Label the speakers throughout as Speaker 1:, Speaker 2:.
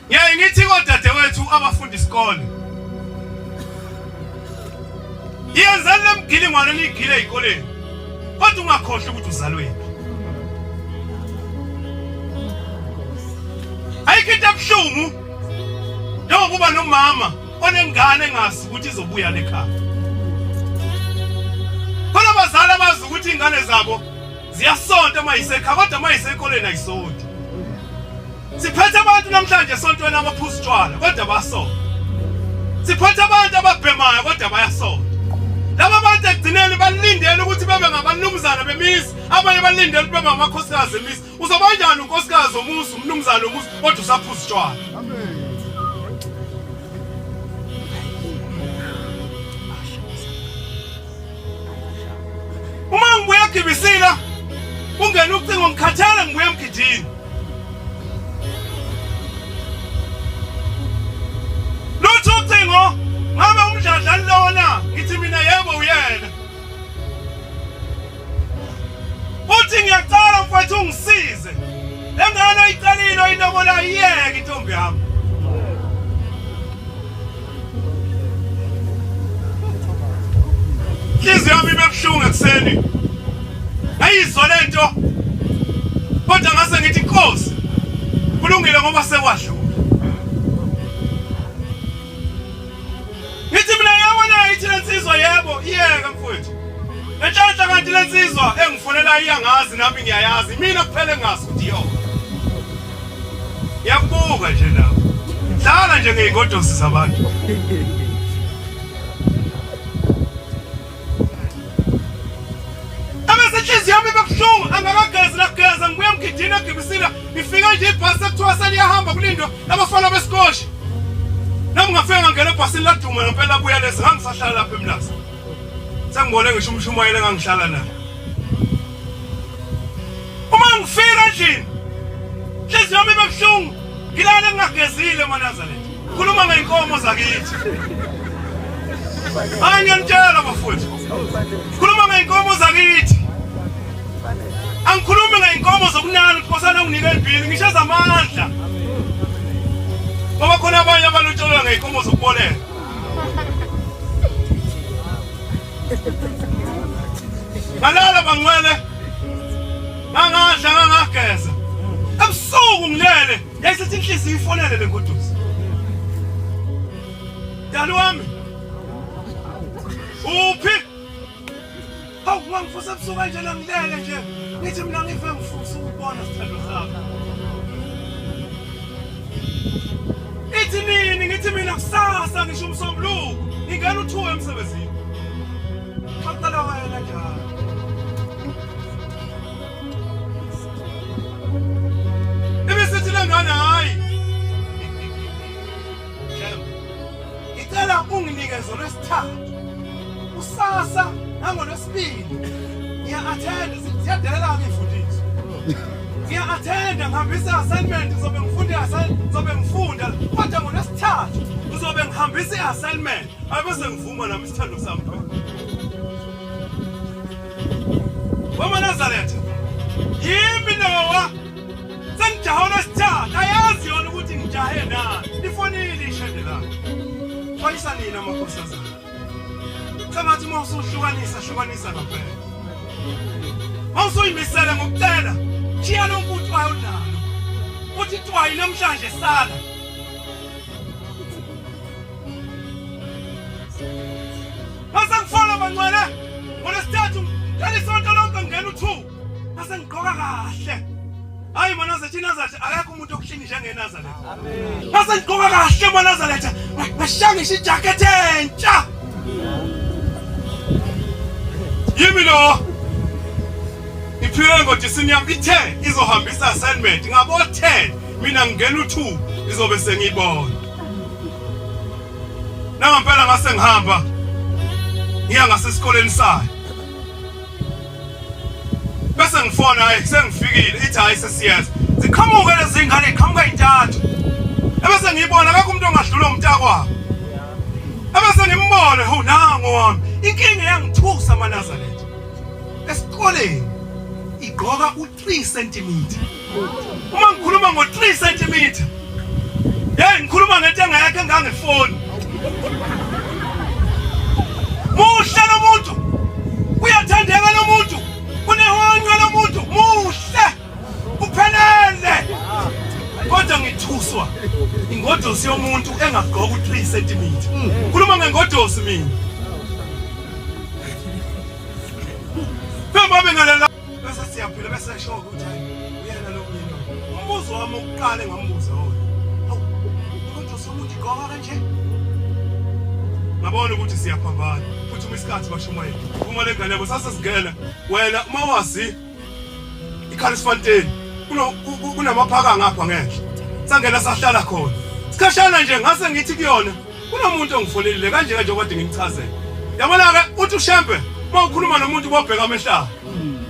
Speaker 1: Ngiyaye ngithi kodadewethu abafundi isikole. Yenza lemgilingwane nigile ezikoleni. Kodwa ungakhohlwa ukuthi uzalweni. Ayikho abuhlungu njengokuba nomama onengane engazi ukuthi izobuya lekhaya. Khona abazali abazi ukuthi ingane zabo ziyasonta mayisekhaya kodwa mayisekoleni ayisonti. Siphethe abantu namhlanje esontweni abaphuza utshwala kodwa basonta. Siphethe abantu ababhemayo kodwa bayasonta. Laba bantu ekugcineni balindele ukuthi babe ngabanumzana bemizi, abanye balindele ukuthi babe ngamakhosikazi emizi. Uzoba kanjani unkosikazi omuzi, umnumzana omuzi kodwa usaphuza utshwala? Uma ngibuya eGibisila ungena ucingo ngikhathala ngibuya eMgidini. Lutho ucingo ngabe umdladla lona ngithi mina yebo uyena. Uthi ngiyacala mfowethu ungisize. Engane oyicelile intokola iyeke intombi yami. Inhliziyo yami ibebuhlungu ekuseni. Ayizwa lento. Kodwa ngase ngithi Nkosi, kulungile ngoba sekwashuka. Ngithi mina yabona ithi lensizwa yebo iyeke mfowethu. Lenhlanhla kanti lensizwa engifonela iyangazi nami ngiyayazi. Mina kuphela engazi ukuthi yona. Yakubuka nje nawe. Hlala nje ngey'godosi zabantu. Inhliziyo yami ibebuhlungu angakagezi nakugeza ngibuya eMgidini eGibisila ngifika nje ibhasi ekuthiwa seliyahamba kulindo abafana besikosha. Nami ngafika ngangena ebhasini laduma ngempela buya lesi ngangisahlala lapha eMlazi. Sengibone ngisho umshumayela engangihlala naye. Uma ngifika nje inhliziyo yami ibebuhlungu ngilala ngingagezile eNazaretha. Khuluma ngeinkomo zakithi. Ngiyanitshela bafowethu. Khuluma ngeinkomo zakithi. Angikhulumi ngeinkomo zokunana unkosana unginike ibhili ngisho ezamandla. Ngoba khona abanye abalotsholwa ngeinkomo zokuboleka. Ngalala bangcwele. Ngangadla ngangageza. Ebusuku ngilele yayisithi inhliziyo ifonele lengodusi. Dali wami. Uphi? Hawu ngangifuse ebusuku kanje la ngilele nje. Ngithi mina ngife ngifuse ukubona isithando sakho. Ithi nini ngithi mina kusasa ngisho umsombuluko ngingena uthuwe emsebenzini. Khaqala wena njalo. Ebesithi lengane hayi. Ngicela unginikeze lwesithathu. Usasa nangolwesibili. Ngiya-attenda siyadelela ngifundisa. Ngiya-attenda ngihambisa assignment ngizobe ngifunda kodwa ngolwesithathu ngizobe ngihambisa i-assignment abese ngivuma nami isithando sami. Nazaretha yimi Noah sengijaha olwesithathu ayazi yona ukuthi ngijahe nani ifonile ishede lami. Xwayisa nini amakhosazana. Sengathi uma usuhlukanisa ngaphela. Mawusuyimisele ngokucela jiya lonke uthwayo nalo uthi thwayi namhlanje sala. Masangifona bangcwele ngolesithathu ngalisonto lonke ngena u2 mase ngigqoka kahle. Hayi Nazaretha akekho umuntu okuhlini njengeNazaretha. Amen. Mase ngigqoka kahle Nazaretha ngashangisha ijacket entsha. Yimi lo iphile ngodisini yami ithe izohambisa assignment ngabo 10 mina ngena u2 izobe sengiyibona. Nangampela ngase ngihamba ngiya ngasesikoleni sayo. Bese ngifona hayi sengifikile ithi hayi sesiyazi. Ziqhamuke lezi zingane iqhamuka intathu. Ebese ngiyibona akekho umuntu ongadlula umntakwabo. Ebese ngimbone ho nango wami. Inkinga yangithusa Nazaretha. Esikoleni igqoka u3 cm. Uma ngikhuluma ngo3 cm Hey, ngikhuluma ngento engekho ngangefoni. Muhle lo muntu. Uyathandeka lo muntu. Kunehonywa lo muntu. Muhle. Uphelele. Kodwa ngithuswa. Ingodosi yomuntu engagqoka u3 cm. Ngikhuluma ngengodosi mina. Phela bengalela bese siyaphila bese show ukuthi uyena lo mina. Umbuzo wami oqala ngambuza wona. Hawu, ingodosi yomuntu igqoka kanje? Ngabona ukuthi siyaphambana. Futhi isikhathi bashumayela. Uma lengane yabo sasesingena wena uma wazi iKalisfontein kunamaphaka ngapha ngeke. Sangena sahlala khona. Sikhashana nje ngase ngithi kuyona kunomuntu ongifonelile kanje kanje kodwa ngimchazele. Yabona ke uthi uShembe mawukhuluma nomuntu bobheka amehlaba.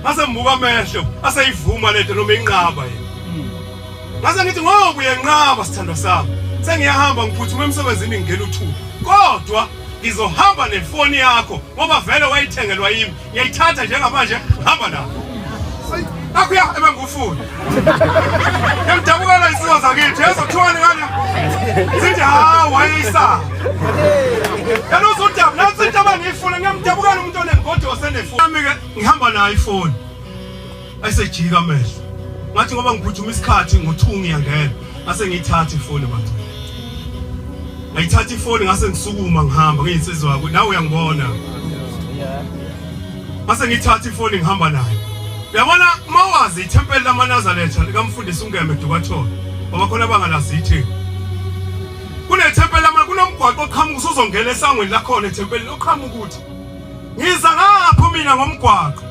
Speaker 1: Ngase mbuka amehlo aseyivuma lento noma inqaba yena. Ngase ngithi ngoba uyenqaba sithandwa sami. Sengiyahamba ngiphuthuma emsebenzini ngingena uthuba. Kodwa ngizohamba nefoni yakho ngoba vele wayithengelwa yimi. Ngiyayithatha njengamanje hamba nayo. Akuya ebengufuna. Ngiyamdabukela isizwe sakithi ezothwani ngane. Sithi hawu wayisa. Yana uzodaba nathi indaba ngiyifuna ngiyamdabukela umuntu onengodosi enefoni. Ami ke ngihamba nayo ifoni. Ayisejika amehlo. Ngathi ngoba ngiphuthuma isikhathi ngo2 ngiyangena. Ngase ngiyithatha ifoni bathu. Ngayithatha ifoni ngase ngisukuma ngihamba ngiyinsizwa yakho nawe uyangibona. Ngase ngiyithatha ifoni ngihamba nayo. Uyabona mawazi ithempeli lamaNazaretha likamfundisi uNgeme Dukatholo ngoba khona bangalazi ithi kunethempeli kunomgwaqo oqhamuka usuzongena esangweni lakhona ethempeli oqhamuka ukuthi ngiza ngapho mina ngomgwaqo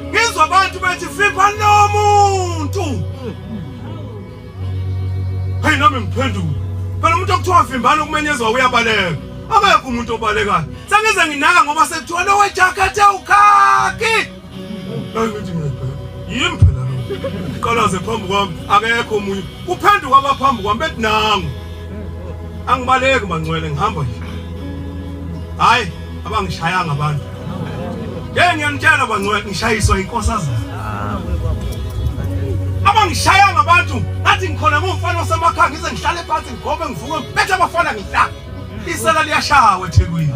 Speaker 1: ngizwa abantu bethi vimba lo muntu. Hey nami ngiphendula phela umuntu okuthiwa vimbana ukumenyezwa uyabaleka akekho umuntu obalekayo sangize nginaka ngoba sekuthiwa lo wejakathe ukhaki. Ngithi yimi phela lo qalaze phambi kwami akekho umunye kuphenduka abaphambi kwami bethi nangu angibaleki mangcwele ngihamba nje. Hayi abangishayanga abantu ngiyanitshela bangcwele ngishayiswa inkosazana. Abangishayanga abantu ngathi ngikhona ngumfana osemakhaya ngize ngihlale phansi ngigobe ngivuke bethe abafana ngihlala isela liyashawa eThekwini.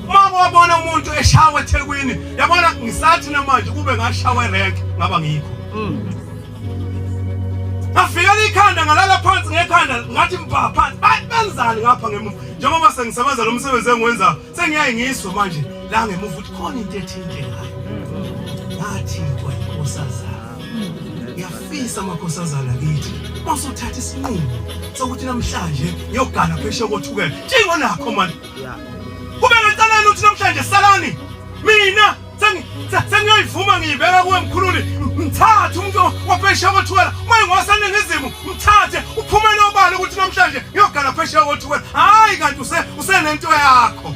Speaker 1: Uma wabona umuntu eshawa eThekwini yabona ngisathi namanje kube ngashawa erank ngaba ngikho. Ngafika ikhanda ngalala phansi ngekhanda ngathi mpha phansi benzani ngapha ngemuva njengoba sengisebenza lo msebenzi engiwenza sengiyayingiswa manje la ngemuva uthi khona into ethintekayo. Ngathi kwainkosazana ngiyafisa amakhosazana kithi masuthatha isinqumo sokuthi namhlanje ngiyogana phesheya kothukela njengonakho manje. Kube ngicanela ukuthi namhlanje salani mina sengiyoyivuma ngiyibeka kuwe mkhululi mthathe umuntu waphesheya kothukela uma ngwasane ngizimo mthathe uphumele obala ukuthi namhlanje ngiyogana phesheya kothukela hayi kanti usenento yakho.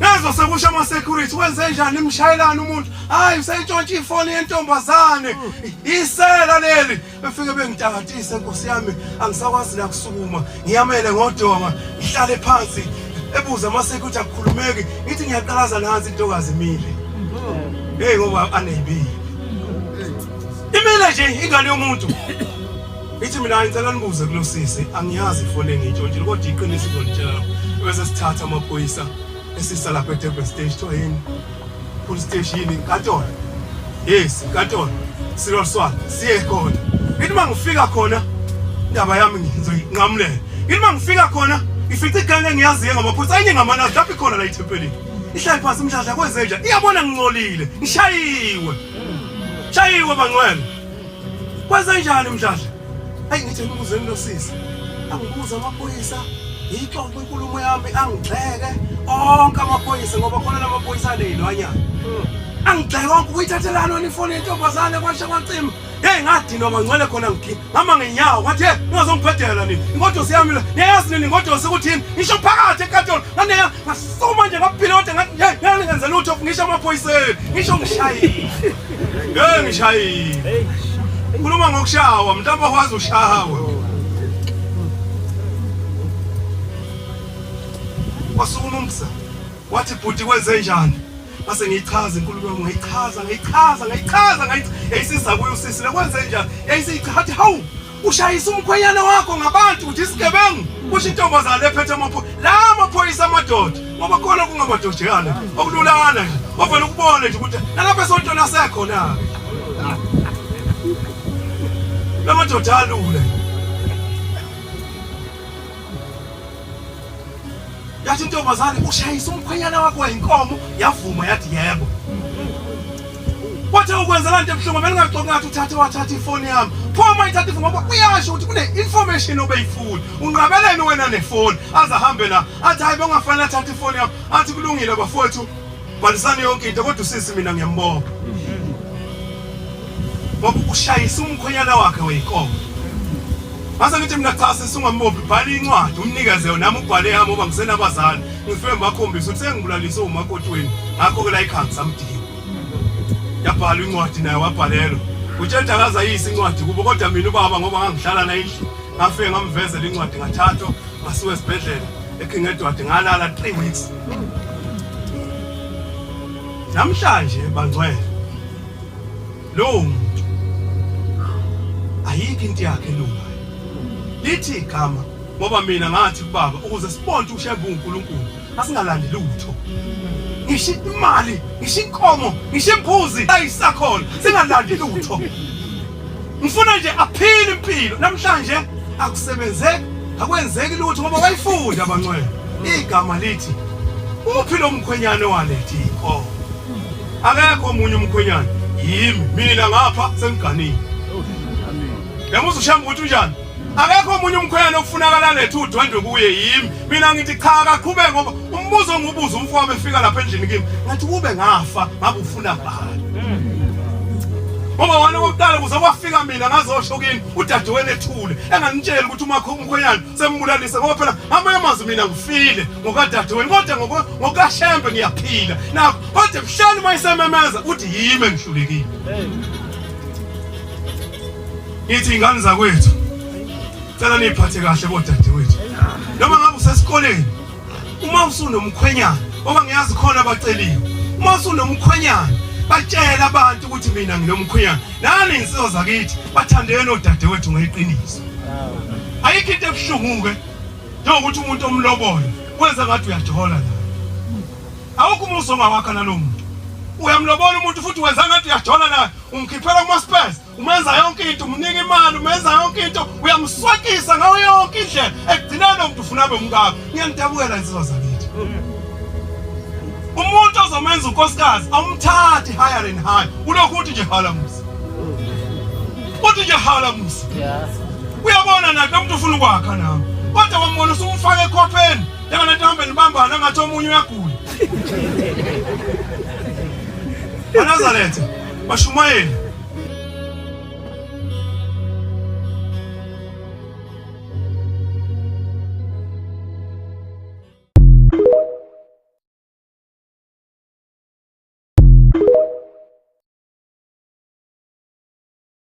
Speaker 1: Nazo sekusha ama security wenze njani imshayelana umuntu hayi usayitshontsha ifoni yentombazane isela leli befike bengitakatise Nkosi yami angisakwazi la kusukuma ngiyamele ngodonga ngihlale phansi ebuza ama security akukhulumeki ngithi ngiyaqalaza nansi intokazi imile hey ngoba aneyibi imile nje ingane yomuntu ithi mina ngicela nibuze kulosisi angiyazi ifoni engiyitshontshe kodwa iqiniso ngitshela bese sithatha amaphoyisa esisala phethe stage to yini police station Katona. Yes Katona serious one siye khona ngithi mangifika khona indaba yami ngizoyinqamulela ngithi mangifika khona ifice igane engiyaziyo ngamaphoyisa enye ngamanazi lapho ikhona la ithempelini ihlala phansi umdladla kwenze nje iyabona ngingcolile ngishayiwe bangcwele kwenze njani umdladla hayi ngithi ngibuzeni lo sisi angibuza amaphoyisa ixoxe inkulumo yami angigxeke onke amaphoyisa ngoba khona lamaphoyisa aleyilwanyana angigxeke konke ukuyithathelana wena ifoni yentombazane kwasha kwacima hey ngadinwa bangcwele khona ngama ngenyawo ngathi hey ungazongiphetela nini ingodosi yami la niyazi nini ingodosi ukuthini ngisho phakathi enkantolo ngane ngasoma nje ngaphila kodwa ngathi hey ngenze lutho ngisho amaphoyiseni ngisho ngishayile hey ngishayile ukhuluma ngokushawa mntamba kwazi ushawe wasukuma umsa wathi bhuti kwenze njani mase ngiyichaza inkulumo yami ngayichaza yayisiza kuyo usisi lekwenze njani yayisichathi hawu ushayisa umkhwenyana wakho ngabantu uthi isigebengu kusho intombazane ephethe amaphoyisa amadoda ngoba khona kungamadodana okululana nje ofuna ukubona nje ukuthi nalapha esontweni asekhona lamadoda alule yathi intombazane ushayisa umkhwenyana wakho wayinkomo yavuma yathi yebo wathi ukwenza lento ebuhlungu bengingaxoxa ngathi wathatha ifoni yami phoma ithatha ifoni ngoba uyasho ukuthi kune information obeyifuna unqabelene wena nefoni aze ahambe la athi hayi bengafanele athatha ifoni yami athi kulungile bafowethu balisane yonke into kodwa usisi mina ngiyambonga ngoba ushayisa umkhwenyana wakhe weyinkomo mase ngithi mina cha sesingambophi bhala incwadi umnikeze yona nami ubhale yami ngoba ngisenabazali ngifike ngakhombisa ukuthi sengibulalise umakotweni ngakho ke la ikhanga samdinga yabhala incwadi naye wabhalelwa utshela akaza yisi incwadi kubo kodwa mina ubaba ngoba ngangihlala naye ngafike ngamvezela incwadi ngathatha ngasiwe esibhedlela eKing Edward ngalala 3 weeks namhlanje bangcwele lo muntu ayikho into yakhe lunga lithi igama ngoba mina ngathi kubaba ukuze sibonke ushebe uNkulunkulu asingalandi lutho ngisho imali ngisho inkomo ngisho imbuzi ayisakhona singalandi lutho ngifuna nje aphile impilo namhlanje akusebenzeki akwenzeki lutho ngoba wayifunda abangcwele igama lithi uphi lo mkhwenyane walethi inkomo akekho omunye umkhwenyane yimi mina ngapha sengiganile yamuza ushamba ukuthi unjani akekho omunye umkhwenyane okufunakala lethu udwendwe kuye yimi mina ngithi cha kaqhubeke ngoba umbuzo ngubuza umfowabo efika lapha endlini kimi ngathi kube ngafa ngabe ufuna bani ngoba wena oqala kuze kwafika mina ngazosho kini udadewenu ethule enganitshela ukuthi umkhwenyane sembulalise ngoba phela amanye amazwi mina ngifile ngokadadewenu kodwa ngokashembe ngiyaphila nakho kodwa mhlali mayisememeza uthi yimi engihlulekile ithi ingane zakwethu cela niphathe kahle bodadewethu noma ngabe usesikoleni uma usunomkhwenyana ngoba ngiyazi khona abaceliwe uma usunomkhwenyana batshela abantu ukuthi mina nginomkhwenyana nani insizwa zakithi bathandene odadewethu ngeqiniso ayikho into ebuhlungu-ke njengokuthi umuntu omlobolo wenza ngathi uyajola naye awukho umuso ongawakha nalo muntu uyamlobola umuntu futhi wenza ngathi uyajola naye umkhiphela kuma-spares umenza yonke into umnika imali umenza yonke into uyamswakisa ngayo yonke indlela ekugcineni umuntu ufuna abe umkakho ngiyangidabukela insizwa zakithi umuntu ozomenza unkosikazi awumthathi higher and higher ulokhu uthi nje halamusa uthi nje halamusa uyabona nakho umuntu ufuna ukwakha nami kodwa wambona usumfaka ekhopheni njenganento hambe nibambana ngathi omunye uyagula Anazaletha bashumayeli